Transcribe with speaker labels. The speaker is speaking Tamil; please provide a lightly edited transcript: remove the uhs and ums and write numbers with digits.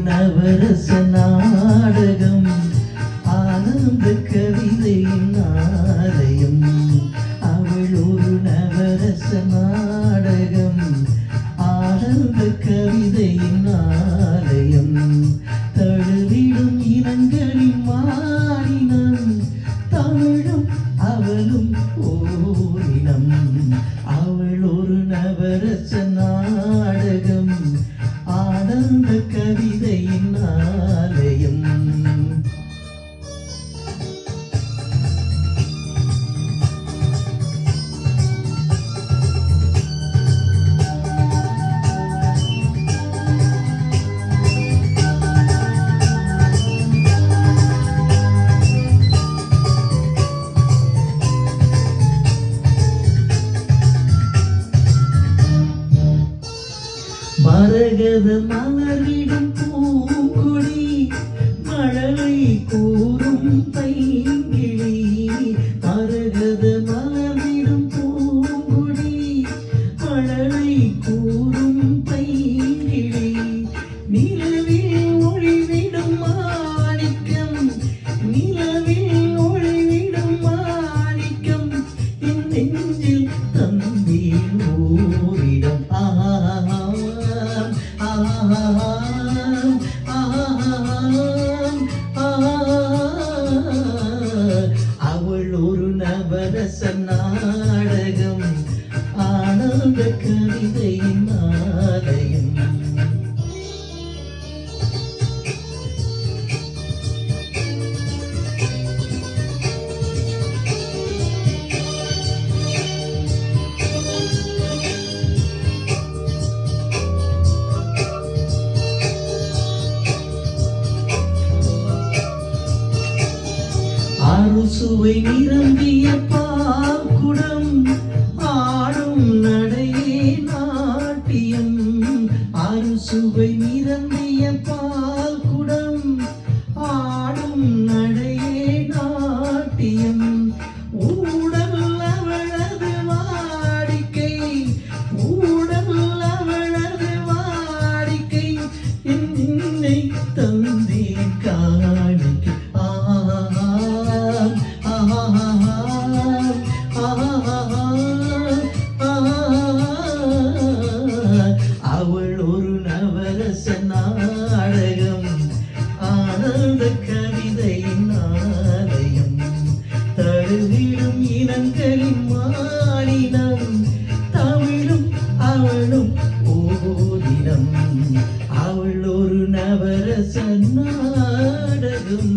Speaker 1: நவரச நாடகம் ஆனந்த கவிதையின் ஆலயம். அவள் ஒரு நவரச நாடகம் ஆனந்த கவிதையின் ஆலயம். தழுவிடும் இனங்களின் மாறினம் தமிழும் அவளும் ஓரினம். அவள் ஒரு நவரச நாடகம் ஆனந்த கவிதையின் ஆலயம். மரகத மலரிடும் பூங்கொடி மழலை கூறும் பைங்கிளி. மரகத மலரிடும் பூங்கொடி மழலை கூறும் பைங்கிளி. நிலவில் ஒளிவிடும் மாணிக்கம் நிலவில் ஒளிவிடும் மாணிக்கம் என் நெஞ்சில் தந்தேன் ஓரிடம். அவள் ஒரு நவரச நாடகம் ஆனந்த கவிதையின் ஆலயம். அறுசுவை நிரம்பிய பாக்குடம் ஆடும் நடையே நாட்டியம். அறுசுவை நிரம்பிய பால்குடம் ஆடும் நடையே நாட்டியம். ஊடல் அவளது வாடிக்கை ஊடல் அவளது வாடிக்கை என்னை தந்தே காணிக்கை. அவள் ஒரு நவரச நாடகம் ஆனந்த கவிதையின் ஆலயம். தழுவிடும் இனங்களின் மாநிலம் தமிழும் அவளும் ஓரினம். அவள் ஒரு நவரச நாடகம்.